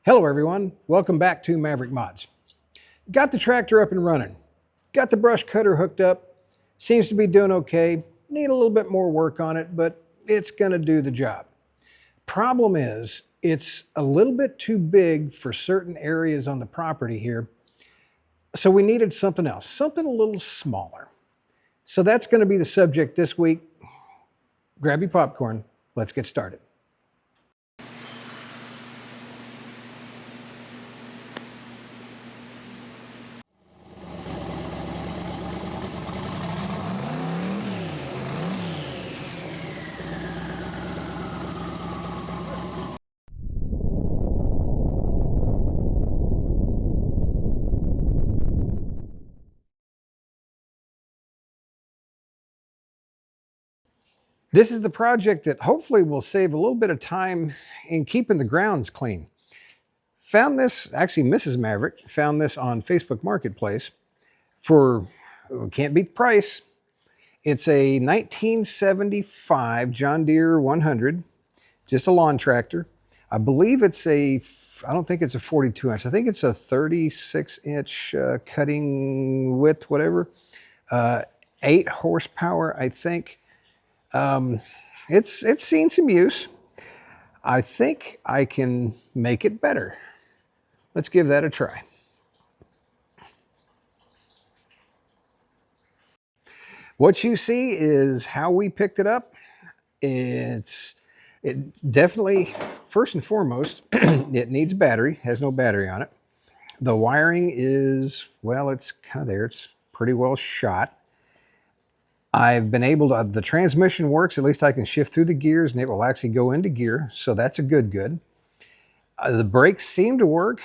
Hello everyone, welcome back to Maverick Mods. Got the tractor up and running, got the brush cutter hooked up, seems to be doing okay, need a little bit more work on it, but it's gonna do the job. Problem is, it's a little bit too big for certain areas on the property here, so we needed something else, something a little smaller. So that's gonna be the subject this week. Grab your popcorn, let's get started. This is the project that hopefully will save a little bit of time in keeping the grounds clean. Found this, actually Mrs. Maverick found this on Facebook Marketplace for, can't beat the price. It's a 1975 John Deere 100, just a lawn tractor. I believe it's I don't think it's a 42 inch. I think it's a 36 inch cutting width, whatever. 8 horsepower, I think. It's seen some use. I think I can make it better. Let's give that a try. What you see is how we picked it up. It definitely, first and foremost, it needs a battery, has no battery on it. The wiring is, well, it's kind of there. It's pretty well shot. I've been able to, the transmission works, at least I can shift through the gears and it will actually go into gear. So that's a good. The brakes seem to work.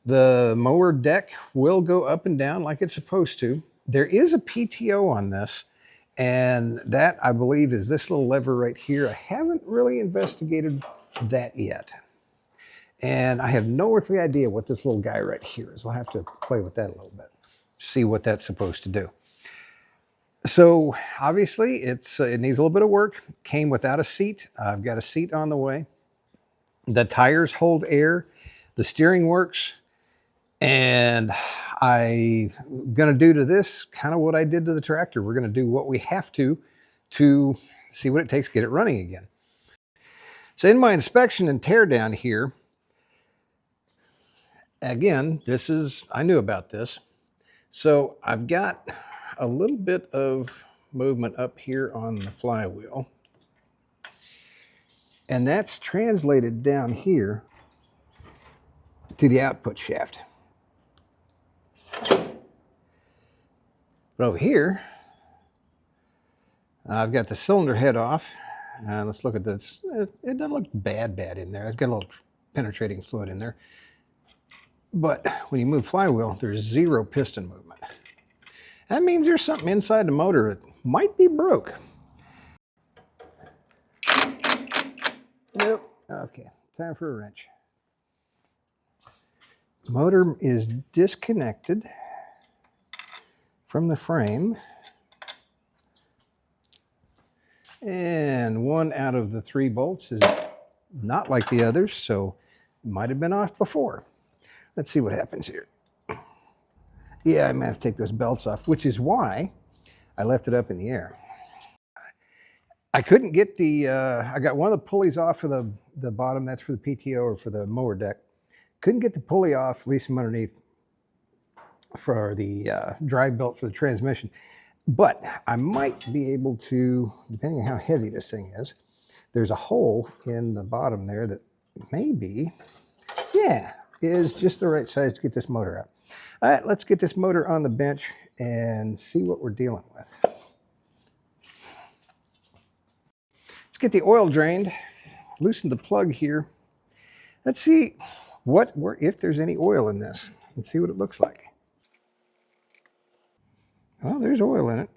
The mower deck will go up and down like it's supposed to. There is a PTO on this, and that I believe is this little lever right here. I haven't really investigated that yet. And I have no earthly idea what this little guy right here is. I'll have to play with that a little bit, see what that's supposed to do. So obviously it needs a little bit of work. Came without a seat. I've got a seat on the way. The tires hold air. The steering works. And I'm going to do to this kind of what I did to the tractor. We're going to do what we have to see what it takes to get it running again. So in my inspection and tear down here, again, I knew about this. So I've got a little bit of movement up here on the flywheel, and that's translated down here to the output shaft. But over here, I've got the cylinder head off. Let's look at this. It doesn't look bad in there. It's got a little penetrating fluid in there. But when you move flywheel, there's zero piston movement. That means there's something inside the motor that might be broke. Nope. Okay, time for a wrench. The motor is disconnected from the frame. And one out of the 3 bolts is not like the others, so it might have been off before. Let's see what happens here. Yeah, I might have to take those belts off, which is why I left it up in the air. I couldn't get I got one of the pulleys off for the bottom, that's for the PTO or for the mower deck. Couldn't get the pulley off, at least from underneath, for the drive belt for the transmission. But I might be able to, depending on how heavy this thing is, there's a hole in the bottom there that maybe, yeah, is just the right size to get this motor out. All right, let's get this motor on the bench and see what we're dealing with. Let's get the oil drained, loosen the plug here. Let's see if there's any oil in this and see what it looks like. Well, there's oil in it.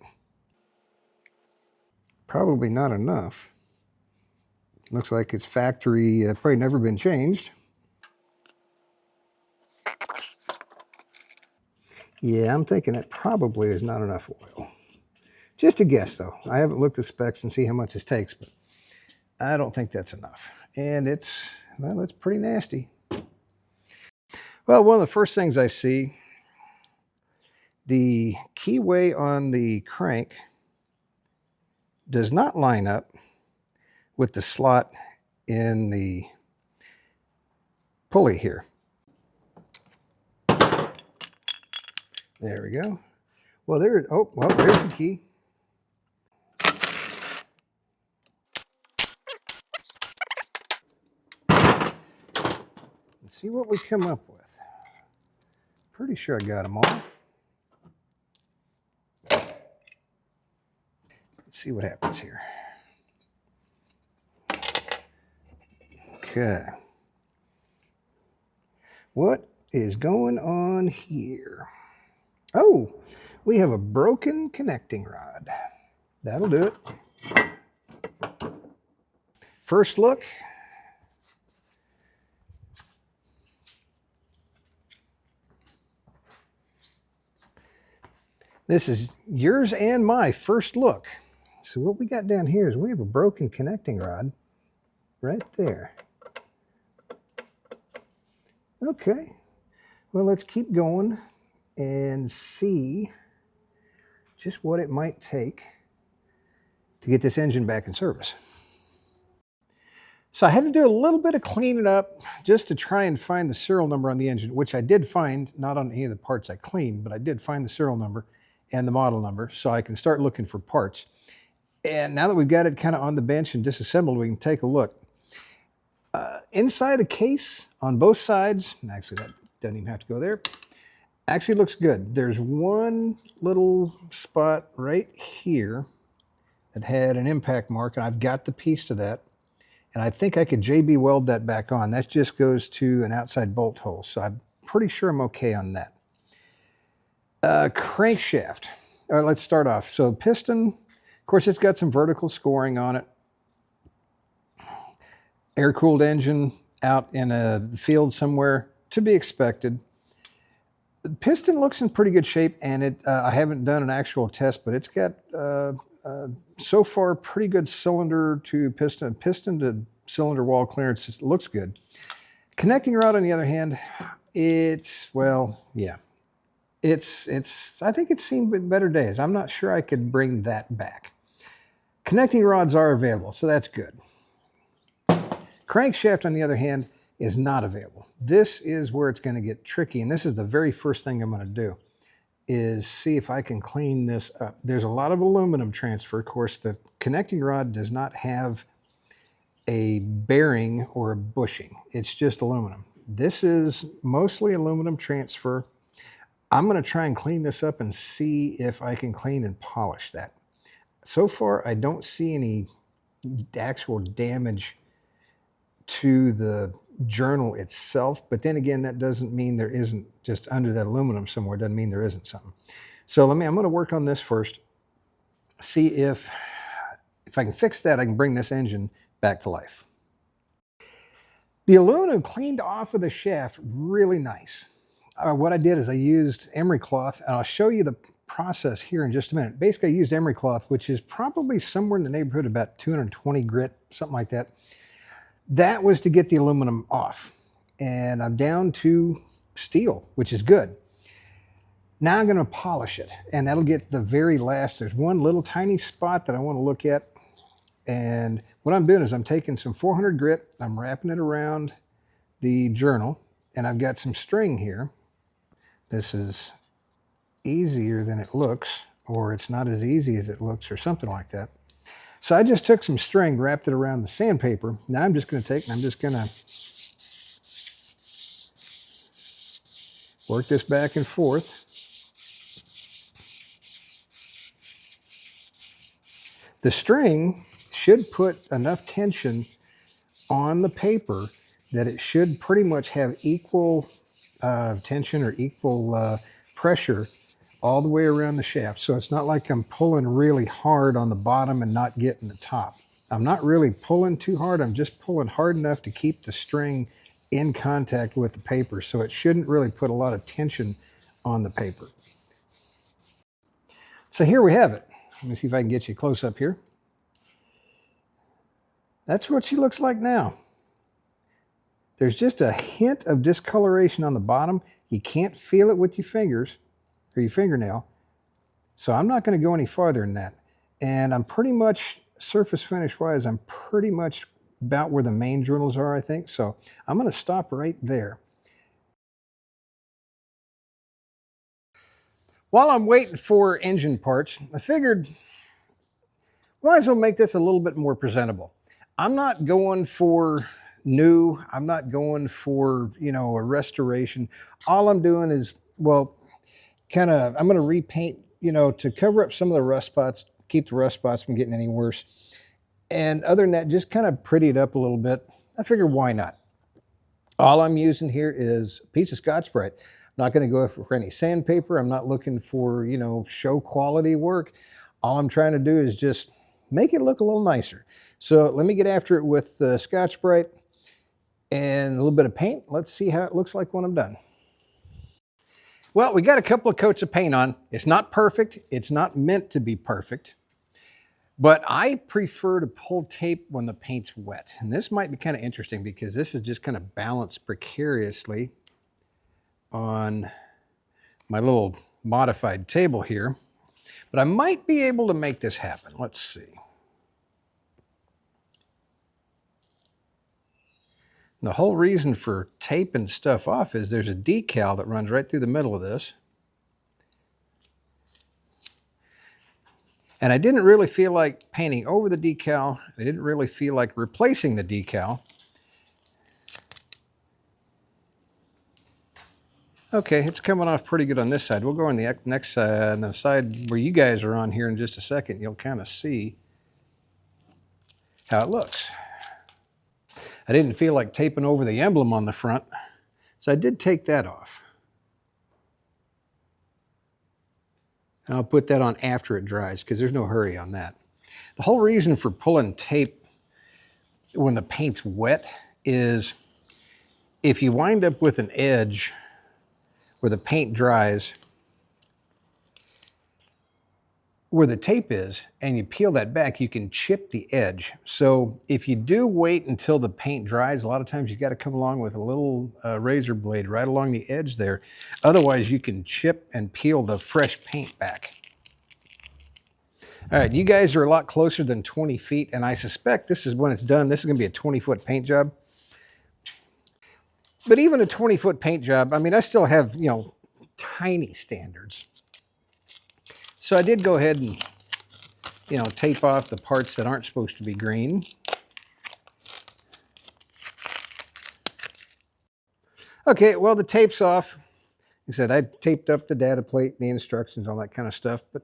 Probably not enough. Looks like it's factory, probably never been changed. Yeah, I'm thinking that probably is not enough oil. Just a guess though. I haven't looked at specs and see how much this takes, but I don't think that's enough. And it's, well, it's pretty nasty. Well, one of the first things I see, the keyway on the crank does not line up with the slot in the pulley here. There we go. Well, there's the key. Let's see what we come up with. Pretty sure I got them all. Let's see what happens here. Okay. What is going on here? Oh, we have a broken connecting rod. That'll do it. First look. This is yours and my first look. So what we got down here is we have a broken connecting rod right there. Okay, well, let's keep going and see just what it might take to get this engine back in service. So I had to do a little bit of cleaning up just to try and find the serial number on the engine, which I did find, not on any of the parts I cleaned, but I did find the serial number and the model number, so I can start looking for parts. And now that we've got it kind of on the bench and disassembled, we can take a look. Inside the case on both sides, and actually that doesn't even have to go there, actually looks good. There's one little spot right here that had an impact mark, and I've got the piece to that. And I think I could JB weld that back on. That just goes to an outside bolt hole, so I'm pretty sure I'm okay on that. Crankshaft. All right, let's start off. So piston, of course, it's got some vertical scoring on it. Air-cooled engine out in a field somewhere, to be expected. The piston looks in pretty good shape, and I haven't done an actual test, but it's got so far pretty good cylinder to piston to cylinder wall clearance. It looks good. Connecting rod, on the other hand, it's, well, yeah. I think it's seen better days. I'm not sure I could bring that back. Connecting rods are available, so that's good. Crankshaft, on the other hand, is not available. This is where it's going to get tricky, and this is the very first thing I'm going to do, is see if I can clean this up. There's a lot of aluminum transfer. Of course, the connecting rod does not have a bearing or a bushing. It's just aluminum. This is mostly aluminum transfer. I'm going to try and clean this up and see if I can clean and polish that. So far, I don't see any actual damage to the journal itself, but then again, that doesn't mean there isn't, just under that aluminum somewhere, doesn't mean there isn't something. So I'm going to work on this first, see if I can fix that, I can bring this engine back to life. The aluminum cleaned off of the shaft really nice. What I did is I used emery cloth, and I'll show you the process here in just a minute. Basically, I used emery cloth, which is probably somewhere in the neighborhood of about 220 grit, something like that. That was to get the aluminum off, and I'm down to steel, which is good. Now I'm going to polish it, and that'll get the very last. There's one little tiny spot that I want to look at, and what I'm doing is I'm taking some 400 grit, I'm wrapping it around the journal, and I've got some string here. This is easier than it looks, or it's not as easy as it looks, or something like that. So I just took some string, wrapped it around the sandpaper. Now I'm just going to take, and I'm just going to work this back and forth. The string should put enough tension on the paper that it should pretty much have equal tension or equal pressure all the way around the shaft. So it's not like I'm pulling really hard on the bottom and not getting the top. I'm not really pulling too hard. I'm just pulling hard enough to keep the string in contact with the paper. So it shouldn't really put a lot of tension on the paper. So here we have it. Let me see if I can get you close up here. That's what she looks like now. There's just a hint of discoloration on the bottom. You can't feel it with your fingers or your fingernail. So I'm not going to go any farther than that. And I'm pretty much, surface finish wise, I'm pretty much about where the main journals are, I think. So I'm going to stop right there. While I'm waiting for engine parts, I figured might as well make this a little bit more presentable. I'm not going for new. I'm not going for, a restoration. All I'm doing is, well, I'm going to repaint, to cover up some of the rust spots, keep the rust spots from getting any worse. And other than that, just kind of pretty it up a little bit. I figure, why not? All I'm using here is a piece of Scotch-Brite. I'm not going to go for any sandpaper. I'm not looking for, show quality work. All I'm trying to do is just make it look a little nicer. So let me get after it with Scotch-Brite and a little bit of paint. Let's see how it looks like when I'm done. Well, we got a couple of coats of paint on. It's not perfect. It's not meant to be perfect. But I prefer to pull tape when the paint's wet. And this might be kind of interesting because this is just kind of balanced precariously on my little modified table here. But I might be able to make this happen. Let's see. The whole reason for taping stuff off is there's a decal that runs right through the middle of this. And I didn't really feel like painting over the decal. I didn't really feel like replacing the decal. Okay, it's coming off pretty good on this side. We'll go on the next side, on the side where you guys are on here in just a second. You'll kind of see how it looks. I didn't feel like taping over the emblem on the front, so I did take that off. And I'll put that on after it dries because there's no hurry on that. The whole reason for pulling tape when the paint's wet is if you wind up with an edge where the paint dries, where the tape is, and you peel that back, you can chip the edge. So if you do wait until the paint dries, a lot of times you got to come along with a little razor blade right along the edge there. Otherwise, you can chip and peel the fresh paint back. All right, you guys are a lot closer than 20 feet, and I suspect this is when it's done. This is going to be a 20-foot paint job. But even a 20-foot paint job, I mean, I still have, tiny standards. So I did go ahead and, tape off the parts that aren't supposed to be green. Okay, well, the tape's off. Like I said, I taped up the data plate, the instructions, all that kind of stuff. But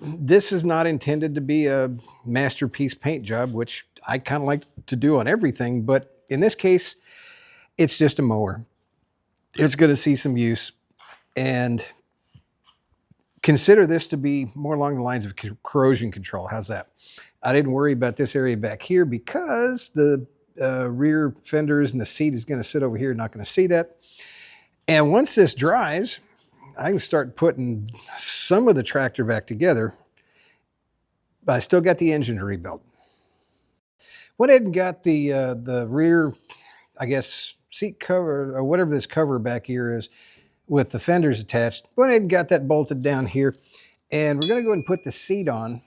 this is not intended to be a masterpiece paint job, which I kind of like to do on everything. But in this case, it's just a mower. It's going to see some use. And consider this to be more along the lines of corrosion control. How's that? I didn't worry about this area back here because the rear fenders and the seat is going to sit over here. Not going to see that. And once this dries, I can start putting some of the tractor back together, but I still got the engine to rebuild. Went ahead and got the rear, I guess, seat cover or whatever this cover back here is with the fenders attached. Went ahead and got that bolted down here. And we're going to go ahead and put the seat on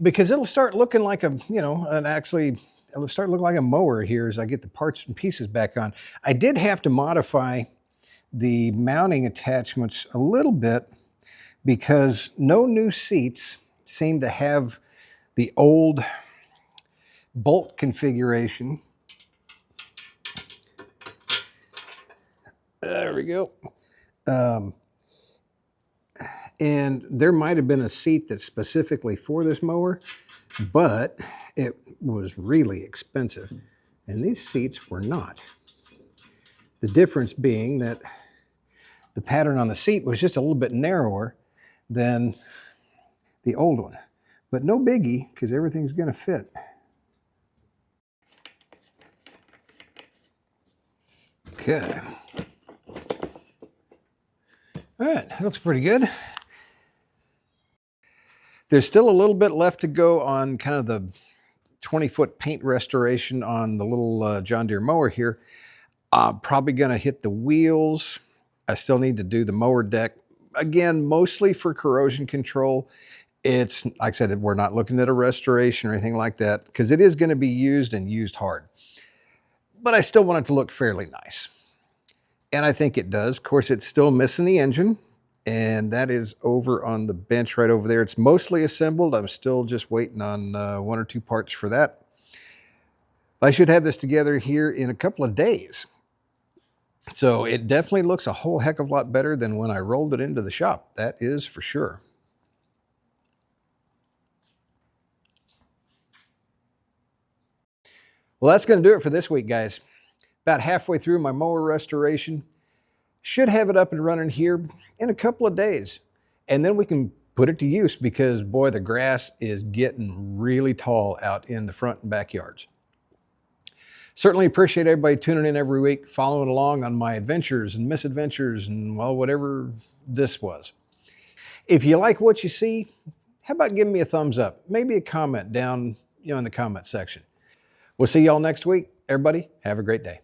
because it'll start looking like it'll start looking like a mower here as I get the parts and pieces back on. I did have to modify the mounting attachments a little bit because no new seats seem to have the old bolt configuration. There we go. And there might have been a seat that's specifically for this mower, but it was really expensive. And these seats were not. The difference being that the pattern on the seat was just a little bit narrower than the old one. But no biggie, because everything's going to fit. Okay. All right, that looks pretty good. There's still a little bit left to go on kind of the 20-foot paint restoration on the little John Deere mower here. I'm probably going to hit the wheels. I still need to do the mower deck. Again, mostly for corrosion control. It's, like I said, we're not looking at a restoration or anything like that because it is going to be used and used hard. But I still want it to look fairly nice. And I think it does. Of course, it's still missing the engine. And that is over on the bench right over there. It's mostly assembled. I'm still just waiting on 1 or 2 parts for that. I should have this together here in a couple of days. So it definitely looks a whole heck of a lot better than when I rolled it into the shop. That is for sure. Well, that's going to do it for this week, guys. About halfway through my mower restoration. Should have it up and running here in a couple of days. And then we can put it to use because, boy, the grass is getting really tall out in the front and backyards. Certainly appreciate everybody tuning in every week, following along on my adventures and misadventures and, well, whatever this was. If you like what you see, how about giving me a thumbs up? Maybe a comment down, in the comment section. We'll see y'all next week. Everybody, have a great day.